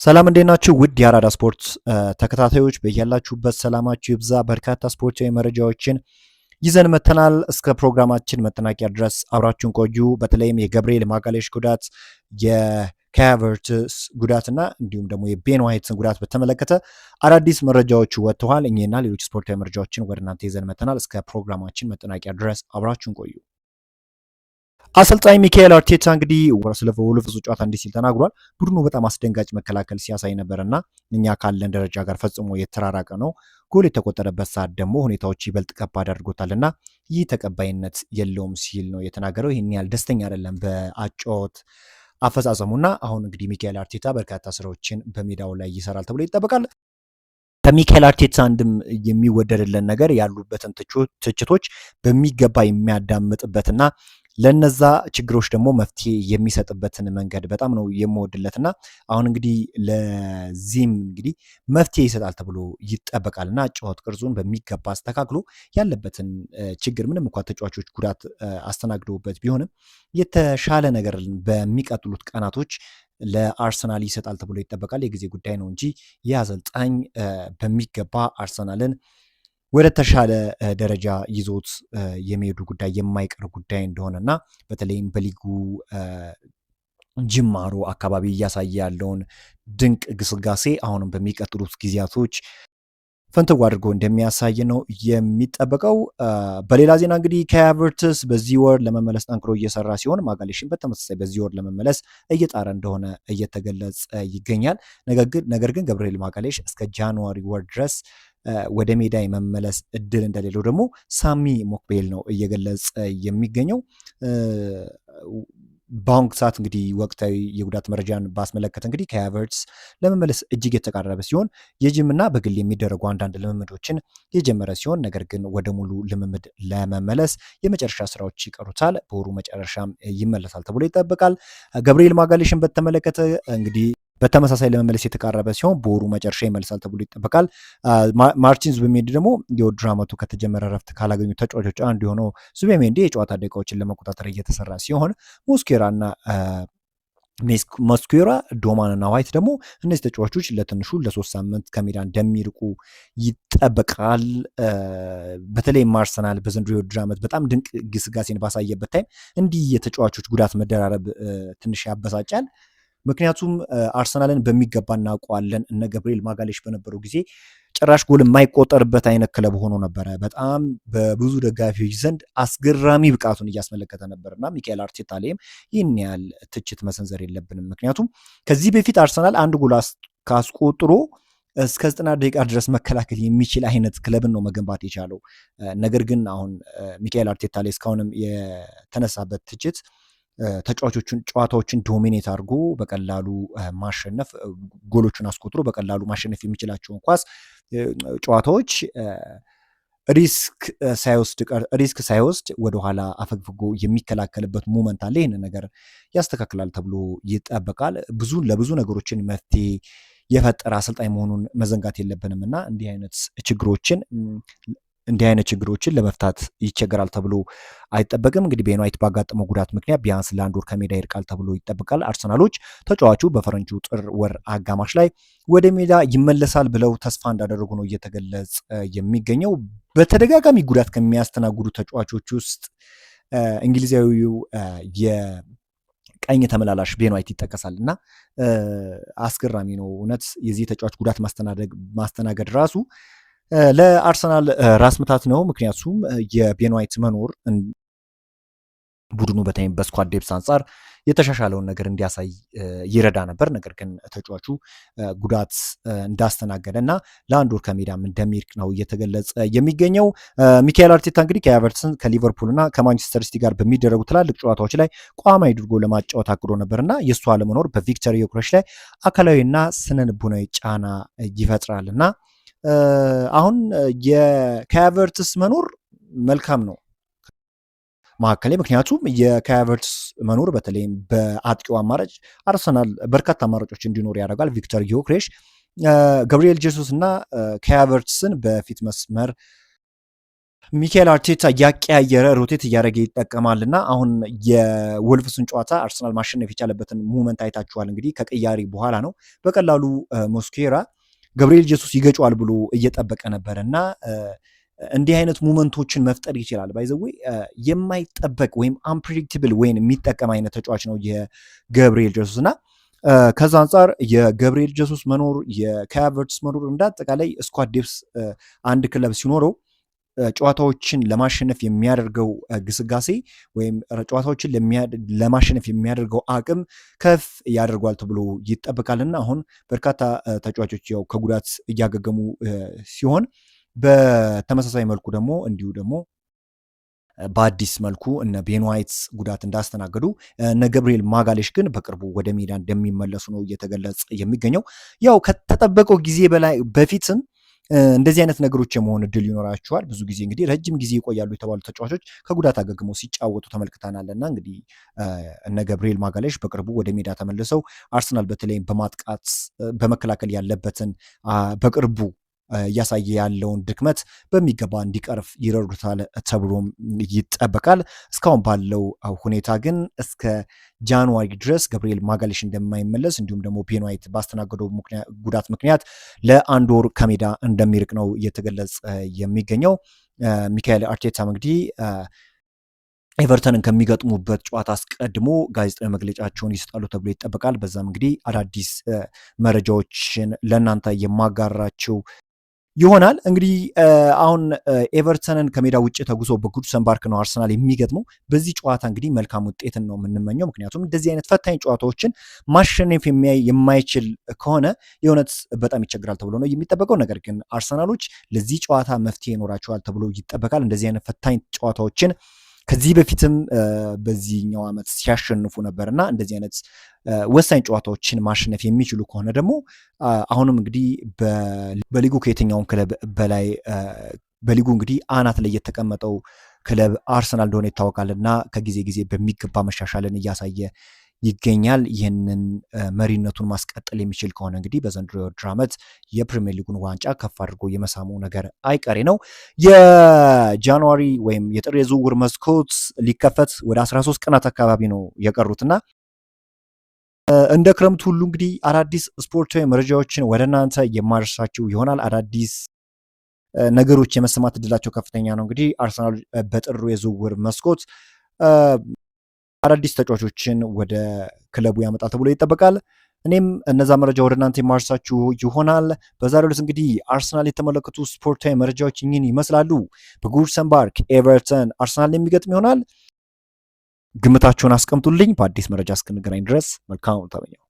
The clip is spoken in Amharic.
ሰላም እንዴት ናችሁ? ውድ የአራዳ ስፖርት ተከታታዮች በያላችሁበት ሰላማችሁ ይብዛ። በርካታ ስፖርታዊ መረጃዎችን ይዘን መተናል። እስከ ፕሮግራማችን መጠናቂያ ድረስ አብራችሁን ቆዩ። በተለይም የገብርኤል ማጋሌሽ ጉዳት፣ የካይ ሃቨርትዝ ጉዳትና እንዲሁም ደግሞ የቤን ዋይትን ጉዳት በተመለከተ አዳዲስ መረጃዎች ወጥተዋል። እኚህና ሌሎች ስፖርታዊ መረጃዎችን ወደ እናንተ ይዘን መተናል። እስከ ፕሮግራማችን መጠናቂያ ድረስ አብራችሁን ቆዩ። አሰልጣኝ ሚካኤል አርቴታ እንግዲህ ስለ ወልቭሱ ጨዋታ እንዲህ ሲል ተናግሯል። ቡድኑ በጣም አስደንጋጭ መከላከል ሲያሳይ ነበርና እኛ ካለን ደረጃ ጋር ፈጽሞ የተራራቀ ነው። ጎል የተቆጠረበት ሰዓት ደግሞ ሁኔታዎች ይበልጥ ከባድ አድርጎታልና ይህ ተቀባይነት የለውም ሲል ነው የተናገረው። ይህን ያህል ደስተኛ አይደለም በአጨዋወት አፈጻጸሙና አሁን እንግዲህ ሚካኤል አርቴታ በርካታ ስራዎችን በሜዳው ላይ ይሰራል ተብሎ ይጠበቃል። ከሚካኤል አርቴታ አንድም የሚወደድልን ነገር ያሉበትን ትችቶች በሚገባ የሚያዳምጥበትና ለነዛ ችግሮች ደግሞ መፍትሄ የሚሰጥበትን መንገድ በጣም ነው የምወድለትና አሁን እንግዲህ ለዚህም እንግዲህ መፍትሄ ይሰጣል ተብሎ ይጠበቃልና ጨዋታ ቅርጹን በሚገባ አስተካክሎ ያለበትን ችግር ምንም እንኳን ተጫዋቾች ጉዳት አስተናግደውበት ቢሆንም የተሻለ ነገር በሚቀጥሉት ቀናቶች ለአርሰናል ይሰጣል ተብሎ ይጠበቃል። የጊዜ ጉዳይ ነው እንጂ ይህ አሰልጣኝ በሚገባ አርሰናልን ወደ ተሻለ ደረጃ ይዞት የሚሄዱ ጉዳይ የማይቀር ጉዳይ እንደሆነና በተለይም በሊጉ ጅማሮ አካባቢ እያሳየ ያለውን ድንቅ ግስጋሴ አሁንም በሚቀጥሉት ጊዜያቶች ፈንተው አድርጎ እንደሚያሳይ ነው የሚጠበቀው። በሌላ ዜና እንግዲህ ካይ ሃቨርትዝ በዚህ ወር ለመመለስ ጠንክሮ እየሰራ ሲሆን ማጋሌሽን በተመሳሳይ በዚህ ወር ለመመለስ እየጣረ እንደሆነ እየተገለጸ ይገኛል። ነገር ግን ገብርኤል ማጋሌሽ እስከ ጃንዋሪ ወር ድረስ ወደ ሜዳ የመመለስ እድል እንደሌለው ደግሞ ሳሚ ሞክቤል ነው እየገለጸ የሚገኘው። በአሁኑ ሰዓት እንግዲህ ወቅታዊ የጉዳት መረጃን ባስመለከተ እንግዲህ ካይ ሃቨርትዝ ለመመለስ እጅግ የተቃረበ ሲሆን የጂምና በግል የሚደረጉ አንዳንድ ልምምዶችን የጀመረ ሲሆን ነገር ግን ወደ ሙሉ ልምምድ ለመመለስ የመጨረሻ ስራዎች ይቀሩታል። በወሩ መጨረሻም ይመለሳል ተብሎ ይጠበቃል። ገብርኤል ማጋሌሽን በተመለከተ እንግዲህ በተመሳሳይ ለመመለስ የተቃረበ ሲሆን በወሩ መጨረሻ ይመልሳል ተብሎ ይጠበቃል። ማርቲን ዙቢሜንዲ ደግሞ የውድድር ዓመቱ ከተጀመረ ረፍት ካላገኙ ተጫዋቾች አንዱ የሆነው ዙቢሜንዲ የጨዋታ ደቂቃዎችን ለመቆጣጠር እየተሰራ ሲሆን ሞስኩዌራ፣ ዶማን እና ዋይት ደግሞ እነዚህ ተጫዋቾች ለትንሹ ለ3 ሳምንት ከሜዳ እንደሚርቁ ይጠበቃል። በተለይም አርሰናል በዘንድሮ የውድድር ዓመት በጣም ድንቅ ግስጋሴን ባሳየበት ታይም እንዲህ የተጫዋቾች ጉዳት መደራረብ ትንሽ ያበሳጫል። ምክንያቱም አርሰናልን በሚገባ እናውቀዋለን። እነ ገብርኤል ማጋሌሽ በነበሩ ጊዜ ጭራሽ ጎል የማይቆጠርበት አይነት ክለብ ሆኖ ነበረ። በጣም በብዙ ደጋፊዎች ዘንድ አስገራሚ ብቃቱን እያስመለከተ ነበርና ሚካኤል አርቴታ ላይም ይህን ያህል ትችት መሰንዘር የለብንም። ምክንያቱም ከዚህ በፊት አርሰናል አንድ ጎል ካስቆጥሮ እስከ 90 ደቂቃ ድረስ መከላከል የሚችል አይነት ክለብን ነው መገንባት የቻለው። ነገር ግን አሁን ሚካኤል አርቴታ ላይ እስካሁንም የተነሳበት ትችት ተጫዋቾቹን ጨዋታዎችን ዶሚኔት አድርጎ በቀላሉ ማሸነፍ ጎሎቹን አስቆጥሮ በቀላሉ ማሸነፍ የሚችላቸውን ኳስ ጨዋታዎች ሪስክ ሳይወስድ ወደኋላ አፈግፍጎ የሚከላከልበት ሞመንት አለ። ይህን ነገር ያስተካክላል ተብሎ ይጠበቃል። ለብዙ ነገሮችን መፍትሄ የፈጠረ አሰልጣኝ መሆኑን መዘንጋት የለብንም እና እንዲህ አይነት ችግሮችን ለመፍታት ይቸገራል ተብሎ አይጠበቅም። እንግዲህ ቤን ዋይት ባጋጠመው ጉዳት ምክንያት ቢያንስ ለአንድ ወር ከሜዳ ይርቃል ተብሎ ይጠበቃል። አርሰናሎች ተጫዋቹ በፈረንጁ ጥር ወር አጋማሽ ላይ ወደ ሜዳ ይመለሳል ብለው ተስፋ እንዳደረጉ ነው እየተገለጸ የሚገኘው። በተደጋጋሚ ጉዳት ከሚያስተናግዱ ተጫዋቾች ውስጥ እንግሊዛዊው ቀኝ ተመላላሽ ቤን ዋይት ይጠቀሳል እና አስገራሚ ነው እውነት የዚህ ተጫዋች ጉዳት ማስተናገድ ራሱ ለአርሰናል ራስ ምታት ነው። ምክንያቱም የቤን ዋይት መኖር ቡድኑ በተለይም በስኳድ ዴፕስ አንጻር የተሻሻለውን ነገር እንዲያሳይ ይረዳ ነበር። ነገር ግን ተጫዋቹ ጉዳት እንዳስተናገደ እና ለአንድ ወር ከሜዳም እንደሚርቅ ነው እየተገለጸ የሚገኘው። ሚካኤል አርቴታ እንግዲህ ካይ ሃቨርትዝን ከሊቨርፑል እና ከማንቸስተር ሲቲ ጋር በሚደረጉ ትላልቅ ጨዋታዎች ላይ ቋሚ አድርጎ ለማጫወት አቅዶ ነበርና የእሱ አለመኖር በቪክተር ዮክሬሽ ላይ አካላዊና ስነ-ልቦናዊ ጫና ይፈጥራል እና አሁን የካይ ሃቨርትዝ መኖር መልካም ነው መካከል ምክንያቱም የካይ ሃቨርትዝ መኖር በተለይም በአጥቂው አማራጭ አርሰናል በርካታ አማራጮች እንዲኖር ያደርጋል። ቪክተር ዮክሬሽ፣ ገብርኤል ጄሱስ እና ካይ ሃቨርትዝን በፊት መስመር ሚካኤል አርቴታ እያቀያየረ ሮቴት እያደረገ ይጠቀማልና አሁን የወልቭስን ጨዋታ አርሰናል ማሸነፍ የቻለበትን ሙመንት አይታችኋል። እንግዲህ ከቅያሪ በኋላ ነው በቀላሉ ሞስኬራ ገብርኤል ጀሱስ ይገጫዋል ብሎ እየጠበቀ ነበረ እና እንዲህ አይነት ሙመንቶችን መፍጠር ይችላል። ባይዘዌ የማይጠበቅ ወይም አንፕሬዲክትብል ወይም የሚጠቀም አይነት ተጫዋች ነው የገብርኤል ጀሱስ እና ከዛ አንጻር የገብርኤል ጀሱስ መኖር የካይ ሃቨርትዝ መኖር እንዳጠቃላይ ስኳድ ዴፕስ አንድ ክለብ ሲኖረው ጨዋታዎችን ለማሸነፍ የሚያደርገው ግስጋሴ ወይም ጨዋታዎችን ለማሸነፍ የሚያደርገው አቅም ከፍ ያደርጓል ተብሎ ይጠበቃልና አሁን በርካታ ተጫዋቾች ያው ከጉዳት እያገገሙ ሲሆን በተመሳሳይ መልኩ ደግሞ እንዲሁ ደግሞ በአዲስ መልኩ እነ ቤን ዋይት ጉዳት እንዳስተናገዱ እነ ገብርኤል ማጋሌሽ ግን በቅርቡ ወደ ሜዳ እንደሚመለሱ ነው እየተገለጸ የሚገኘው። ያው ከተጠበቀው ጊዜ በላይ በፊትም እንደዚህ አይነት ነገሮች የመሆን እድል ይኖራቸዋል። ብዙ ጊዜ እንግዲህ ረጅም ጊዜ ይቆያሉ የተባሉ ተጫዋቾች ከጉዳት አገግመው ሲጫወቱ ተመልክተናልና እንግዲህ እነ ገብርኤል ማጋሌሽ በቅርቡ ወደ ሜዳ ተመልሰው አርሰናል በተለይም በማጥቃት በመከላከል ያለበትን በቅርቡ እያሳየ ያለውን ድክመት በሚገባ እንዲቀርፍ ይረዱታል ተብሎም ይጠበቃል። እስካሁን ባለው ሁኔታ ግን እስከ ጃንዋሪ ድረስ ገብርኤል ማጋሌሽ እንደማይመለስ እንዲሁም ደግሞ ቤን ዋይት ባስተናገደው ጉዳት ምክንያት ለአንድ ወር ከሜዳ እንደሚርቅ ነው እየተገለጸ የሚገኘው። ሚካኤል አርቴታም እንግዲህ ኤቨርተንን ከሚገጥሙበት ጨዋታ አስቀድሞ ጋዜጣዊ መግለጫቸውን ይሰጣሉ ተብሎ ይጠበቃል። በዛም እንግዲህ አዳዲስ መረጃዎችን ለእናንተ የማጋራቸው ይሆናል። እንግዲህ አሁን ኤቨርተንን ከሜዳ ውጭ ተጉዞ በጉድሰን ፓርክ ነው አርሰናል የሚገጥመው። በዚህ ጨዋታ እንግዲህ መልካም ውጤትን ነው የምንመኘው። ምክንያቱም እንደዚህ አይነት ፈታኝ ጨዋታዎችን ማሸነፍ የማይችል ከሆነ የእውነት በጣም ይቸግራል ተብሎ ነው የሚጠበቀው። ነገር ግን አርሰናሎች ለዚህ ጨዋታ መፍትሄ ይኖራቸዋል ተብሎ ይጠበቃል። እንደዚህ አይነት ፈታኝ ጨዋታዎችን ከዚህ በፊትም በዚህኛው ዓመት ሲያሸንፉ ነበርና እንደዚህ አይነት ወሳኝ ጨዋታዎችን ማሸነፍ የሚችሉ ከሆነ ደግሞ አሁንም እንግዲህ በሊጉ ከየትኛውም ክለብ በላይ በሊጉ እንግዲህ አናት ላይ የተቀመጠው ክለብ አርሰናል እንደሆነ ይታወቃልና ከጊዜ ጊዜ በሚገባ መሻሻልን እያሳየ ይገኛል። ይህንን መሪነቱን ማስቀጠል የሚችል ከሆነ እንግዲህ በዘንድሮ የውድድር ዓመት የፕሪሚየር ሊጉን ዋንጫ ከፍ አድርጎ የመሳሙ ነገር አይቀሬ ነው። የጃንዋሪ ወይም የጥር የዝውውር መስኮት ሊከፈት ወደ 13 ቀናት አካባቢ ነው የቀሩትና እንደ ክረምት ሁሉ እንግዲህ አዳዲስ ስፖርታዊ መረጃዎችን ወደ እናንተ የማደርሳችሁ ይሆናል። አዳዲስ ነገሮች የመሰማት እድላቸው ከፍተኛ ነው። እንግዲህ አርሰናል በጥሩ የዝውውር መስኮት አዳዲስ ተጫዋቾችን ወደ ክለቡ ያመጣል ተብሎ ይጠበቃል። እኔም እነዛ መረጃ ወደ እናንተ የማርሳችሁ ይሆናል። በዛሬው ዕለት እንግዲህ አርሰናል የተመለከቱ ስፖርታዊ መረጃዎች እኚህን ይመስላሉ። በጉድሰን ፓርክ ኤቨርተን አርሰናል የሚገጥም ይሆናል። ግምታችሁን አስቀምጡልኝ። በአዲስ መረጃ እስክንገናኝ ድረስ መልካም ተመኘው።